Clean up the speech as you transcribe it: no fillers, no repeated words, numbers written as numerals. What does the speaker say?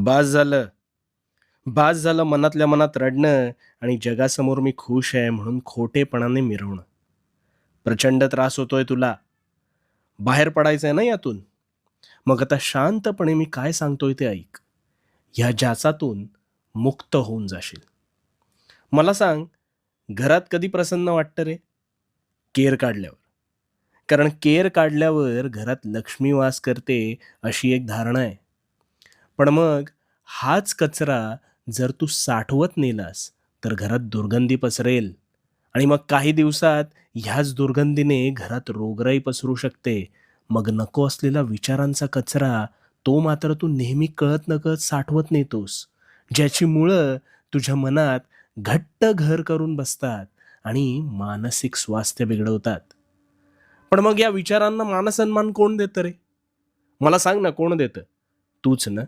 बास झालं. बास झालं मनातल्या मनात रडणं आणि जगासमोर मी खुश आहे म्हणून खोटेपणाने मिरवणं. प्रचंड त्रास होतोय तुला. बाहेर पडायचंय ना यातून. मग आता शांतपणे मी काय सांगतोय ते ऐक. ह्या जाचातून मुक्त होऊन जाशील. मला सांग, घरात कधी प्रसन्न वाटतं रे? केर काढल्यावर. कारण केर काढल्यावर घरात लक्ष्मी वास करते अशी एक धारणा आहे. पण मग हाच कचरा जर तू साठवत नेलास, तर घरात दुर्गंधी पसरेल आणि मग काही दिवसात ह्याच दुर्गंधीने घरात रोगराई पसरू शकते. मग नको असलेला विचारांचा कचरा, तो मात्र तू नेहमी कळत-नकळत साठवत नेतोस. ज्याची मुळं तुझ्या मनात घट्ट घर करून बसतात आणि मानसिक स्वास्थ्य बिघडवतात. पण मग या विचारांना मानसन्मान कोण देतं रे? मला सांग ना कोण देतं? तूच ना.